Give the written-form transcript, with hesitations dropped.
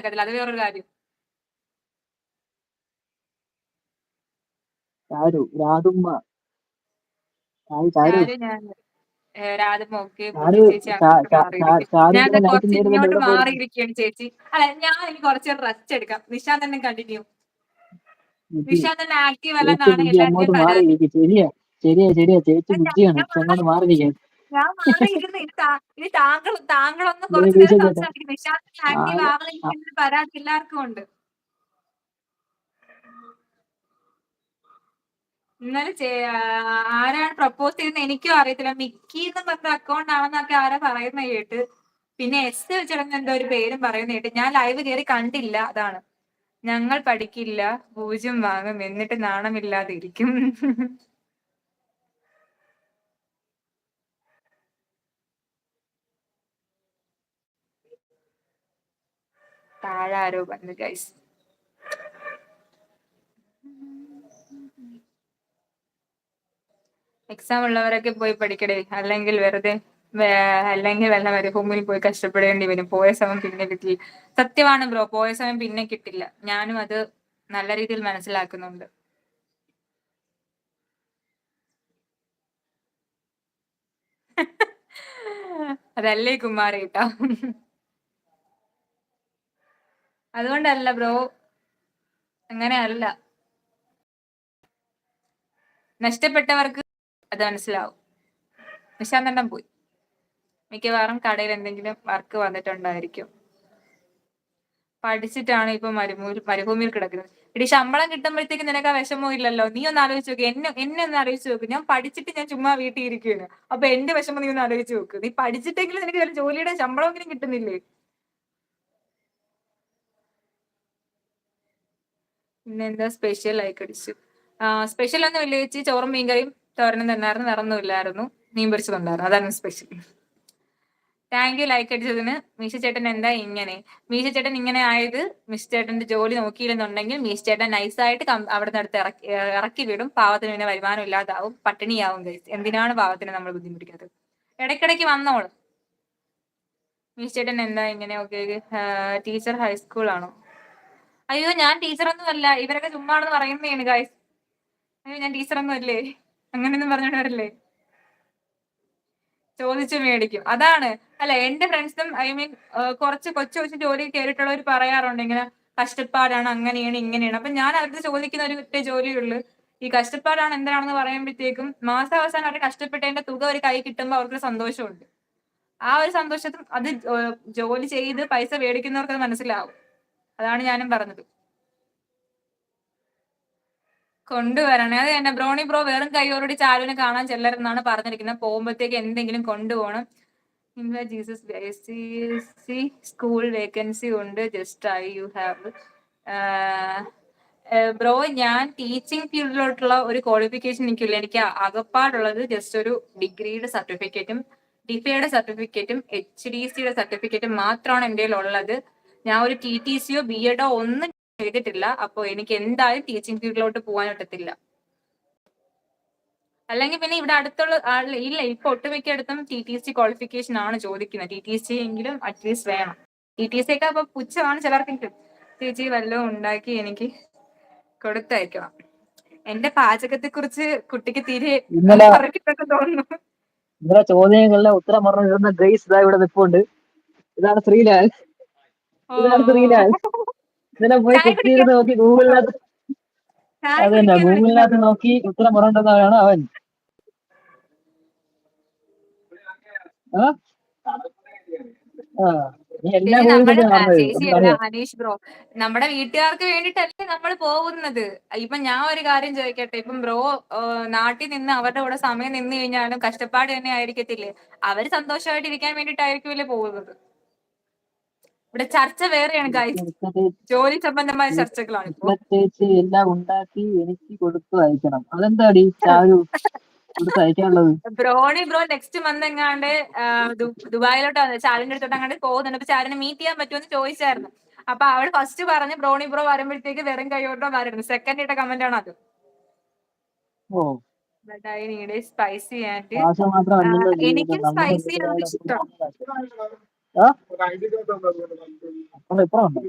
അത് വേറൊരു കാര്യം. ചാരു രാധുമ്മ ചാരു ചാരു ഞാൻ രാധമ്മ ഓക്കെ. പൂജി ചാരു ചേച്ചി അങ്ങോട്ട് മാറിയിരിക്കും. ചാരു ഞാൻ ഇന്നലെ നൈറ്റ് കുറച്ച് നേരെ ഇങ്ങോട്ട് ഇവിടെ പോയിരുന്നു. മാറിയിരിക്കുകയാണ് ചേച്ചി. അല്ല ഞാൻ എനിക്ക് കുറച്ച് റെസ്റ്റ് എടുക്കാം. നിശാന്ത് തന്നെ കണ്ടിന്യൂ. നിശാന്ത് തന്നെ ആക്റ്റീവ് ചേച്ചി അല്ലെന്നാണ് ബുദ്ധി എല്ലാവരുടെയും അങ്ങോട്ട് പരാതി. മാറിയിരിക്കും. ശരിയാ ചേച്ചി ബുദ്ധിയാണ്. ഞാൻ പക്ഷെ അങ്ങോട്ട് മാറിയിരിക്കാൻ. മാറിയിരുന്നു. ഇനി താങ്കളൊന്ന് കുറച്ചു നേരം വീശ സംസാരിക്കും. നിശാന്ത് ആക്റ്റീവ് ആകെ ആവണമെങ്കിൽ പരാതി എല്ലാവർക്കും ഉണ്ട്. ഇന്നലെ ആരാണ് പ്രപ്പോസ് ചെയ്യുന്നത് എനിക്കും അറിയത്തില്ല. മിക്കി എന്ന് പറഞ്ഞ അക്കൗണ്ട് ആണെന്നൊക്കെ ആരാ പറയുന്ന കേട്ട്. പിന്നെ എസ് വെച്ചിടന്ന് എന്തോ ഒരു പേരും പറയുന്ന കേട്ട്. ഞാൻ ലൈവ് കയറി കണ്ടില്ല. അതാണ് ഞങ്ങൾ പഠിക്കില്ല, 0 വാങ്ങും, എന്നിട്ട് നാണമില്ലാതെ ഇരിക്കും. താഴെ ആരോ പറഞ്ഞു ഗൈസ്. എക്സാം ഉള്ളവരൊക്കെ പോയി പഠിക്കടേ, അല്ലെങ്കിൽ വല്ല മരുഭൂമിയിൽ പോയി കഷ്ടപ്പെടേണ്ടി വരും. പോയ സമയം പിന്നെ കിട്ടില്ല. സത്യമാണ് ബ്രോ, പോയ സമയം പിന്നെ കിട്ടില്ല. ഞാനും അത് നല്ല രീതിയിൽ മനസ്സിലാക്കുന്നുണ്ട്. അതല്ലേ കുമാരി കേട്ടോ. അതുകൊണ്ടല്ല ബ്രോ, അങ്ങനെയല്ല. നഷ്ടപ്പെട്ടവർക്ക് അത് മനസ്സിലാവും. നിശാന്തണ്ണം പോയി. മിക്കവാറും കടയിൽ എന്തെങ്കിലും വർക്ക് വന്നിട്ടുണ്ടായിരിക്കും. പഠിച്ചിട്ടാണ് ഇപ്പൊ മരുഭൂമിയിൽ കിടക്കുന്നത്. ഇടി ശമ്പളം കിട്ടുമ്പോഴത്തേക്ക് നിനക്ക് ആ വിഷമവും ഇല്ലല്ലോ. നീ ഒന്ന് ആലോചിച്ച് നോക്ക്. എന്നെ ഒന്ന് ആലോചിച്ച് നോക്ക്. ഞാൻ പഠിച്ചിട്ട് ഞാൻ ചുമ്മാ വീട്ടിൽ ഇരിക്കുകയാണ്. അപ്പൊ എന്റെ വിഷമം നീ ഒന്ന് ആലോചിച്ച് നോക്ക്. നീ പഠിച്ചിട്ടെങ്കിലും നിനക്ക് ഒരു ജോലിയുടെ ശമ്പളമെങ്കിലും കിട്ടുന്നില്ലേ? പിന്നെ എന്താ സ്പെഷ്യൽ ലൈക്ക് അടിച്ചു? സ്പെഷ്യൽ ഒന്നും ഇല്ല ചേച്ചി. ചോറും മീൻകറിയും തോരനും തന്നായിരുന്നു. വേറൊന്നുമില്ലായിരുന്നു. മീൻ പൊരിച്ചതുണ്ടായിരുന്നു. അതാണ് സ്പെഷ്യൽ. താങ്ക് യു ലൈക്ക് അടിച്ചതിന്. മീശ ചേട്ടൻ എന്താ ഇങ്ങനെ? മീശ ചേട്ടൻ ഇങ്ങനെ ആയത് മിസ് ചേട്ടന്റെ ജോലി നോക്കിയില്ലെന്നുണ്ടെങ്കിൽ മീശ ചേട്ടൻ നൈസായിട്ട് അവിടെ നിന്ന് അടുത്ത് ഇറക്കി വിടും. പാവത്തിന് പിന്നെ വരുമാനം ഇല്ലാതാവും, പട്ടിണിയാവും. എന്തിനാണ് പാവത്തിന് നമ്മൾ ബുദ്ധിമുട്ടിക്കുന്നത്? ഇടയ്ക്കിടയ്ക്ക് വന്നോളൂ. മീശ ചേട്ടൻ എന്താ ഇങ്ങനെ? ഓക്കെ. ടീച്ചർ ഹൈസ്കൂൾ ആണോ? അയ്യോ ഞാൻ ടീച്ചറൊന്നും അല്ല. ഇവരൊക്കെ ചുമ്മാണെന്ന് പറയുന്നതാണ് ഗൈസ്. അയ്യോ ഞാൻ ടീച്ചറൊന്നും അല്ലേ. അങ്ങനെയൊന്നും പറഞ്ഞിട്ടവരല്ലേ ചോദിച്ചു മേടിക്കും. അതാണ്. അല്ല എന്റെ ഫ്രണ്ട്സും കുറച്ച് കൊച്ചു ജോലി കയറിയിട്ടുള്ളവർ പറയാറുണ്ട് ഇങ്ങനെ കഷ്ടപ്പാടാണ്, അങ്ങനെയാണ് ഇങ്ങനെയാണ്. അപ്പൊ ഞാൻ അവർക്ക് ചോദിക്കുന്ന ഒരു ഒറ്റ ജോലിയുള്ളൂ. ഈ കഷ്ടപ്പാടാണ് എന്താണെന്ന് പറയുമ്പോഴത്തേക്കും മാസാവസാനം അവർ കഷ്ടപ്പെട്ടതിന്റെ തുക ഒരു കൈ കിട്ടുമ്പോൾ അവർക്ക് സന്തോഷമുണ്ട്. ആ ഒരു സന്തോഷത്തും അത് ജോലി ചെയ്ത് പൈസ മേടിക്കുന്നവർക്ക് അത് മനസ്സിലാവും. അതാണ് ഞാനും പറഞ്ഞത്. കൊണ്ടുവരണേ. അത് തന്നെ ബ്രോണി ബ്രോ വെറും കൈയോടുകൂടി ചാരുവിനെ കാണാൻ ചെല്ലരുതെന്നാണ് പറഞ്ഞിരിക്കുന്നത്. പോകുമ്പോഴത്തേക്ക് എന്തെങ്കിലും കൊണ്ടുപോകണം. ജീസസ് സ്കൂൾ വേക്കൻസി ഉണ്ട്. Just I you have. Bro ഞാൻ ടീച്ചിങ് ഫീൽഡിലോട്ടുള്ള ഒരു ക്വാളിഫിക്കേഷൻ എനിക്കില്ല. എനിക്ക് അകപ്പാടുള്ളത് ജസ്റ്റ് ഒരു ഡിഗ്രിയുടെ സർട്ടിഫിക്കറ്റും ഡിഫയുടെ സർട്ടിഫിക്കറ്റും HDCയുടെ സർട്ടിഫിക്കറ്റും മാത്രമാണ് എൻ്റെ ഉള്ളത്. ഞാൻ ഒരു TTCയോ BEdോ ഒന്നും ചെയ്തിട്ടില്ല. അപ്പൊ എനിക്ക് എന്തായാലും ടീച്ചിങ് ഫീൽഡിലോട്ട് പോകാൻ പറ്റത്തില്ല. അല്ലെങ്കിൽ പിന്നെ ഇവിടെ അടുത്തുള്ള ഇല്ല, ഇപ്പൊ ഒട്ടുമിക്കടുത്തും TTC ക്വാളിഫിക്കേഷൻ ആണ് ചോദിക്കുന്നത്. TTC എങ്കിലും അറ്റ്ലീസ്റ്റ് വേണം. TTC ഒക്കെ അപ്പൊ പുച്ഛമാണ് ചിലർക്ക്. ചേച്ചി വല്ലതും ഉണ്ടാക്കി എനിക്ക് കൊടുത്തയക്കണം. എന്റെ പാചകത്തെ കുറിച്ച് കുട്ടിക്ക് തീരെ പറഞ്ഞിട്ടൊക്കെ തോന്നുന്നു. ഇന്നലെ ചോദ്യങ്ങളുടെ ഉത്തരം പറഞ്ഞിരുന്ന ഗ്രേസ് ഇതാ ഇവിടെ നിൽപ്പുണ്ട്. ഇതാണ് ശ്രീലാൽ. ഇന്നലെ പോയി കുക്ക് ചെയ്ത് നോക്കി ഗൂഗിളിനകത്ത്. അത് തന്നെ, ഗൂഗിളിനകത്ത് നോക്കി ഉത്തരം പറഞ്ഞിട്ടുള്ളതാണ് അവൻ. ചേച്ചിയല്ല അനീഷ് ബ്രോ, നമ്മുടെ വീട്ടുകാർക്ക് വേണ്ടിട്ടല്ലേ നമ്മൾ പോകുന്നത്. ഇപ്പൊ ഞാൻ ഒരു കാര്യം ചോദിക്കട്ടെ. ഇപ്പം ബ്രോ നാട്ടിൽ നിന്ന് അവരുടെ കൂടെ സമയം നിന്ന് കഴിഞ്ഞാലും കഷ്ടപ്പാട് തന്നെ ആയിരിക്കത്തില്ലേ? അവര് സന്തോഷമായിട്ട് ഇരിക്കാൻ വേണ്ടിയിട്ടായിരിക്കുമല്ലേ പോകുന്നത്. ഇവിടെ ചർച്ച വേറെയാണ് ഗൈസ്. ജോലി സംബന്ധമായ ചർച്ചകളാണ് ഇപ്പൊ. ചേച്ചി എല്ലാം ഉണ്ടാക്കി എനിക്ക് കൊടുത്തു അയക്കണം. അതെന്താടി ചാരു കൊടുത്ത് അയക്കാനുള്ളത്? ബ്രോണി ബ്രോ നെക്സ്റ്റ് മന്ത് എങ്ങാണ്ട് ദുബായിലോട്ട് ചാലിന്റെ അടുത്തോട്ട് അങ്ങോട്ട് പോകുന്നുണ്ട്. അപ്പൊ ചാലിനെ മീറ്റ് ചെയ്യാൻ പറ്റുമെന്ന് ചോദിച്ചായിരുന്നു. അപ്പൊ അവള് ഫസ്റ്റ് പറഞ്ഞ് ബ്രോണി ബ്രോ വരുമ്പോഴത്തേക്ക് വെറും കൈയോട്ടോ വരരുന്നു. സെക്കൻഡ് ഇട്ട കമന്റ് ആണ് അത്. സ്പൈസി ആൻഡ് എനിക്കും സ്പൈസിയാണ് ഇഷ്ടം. ആ? അവിടെ ഇപ്പഴും ഉണ്ട്.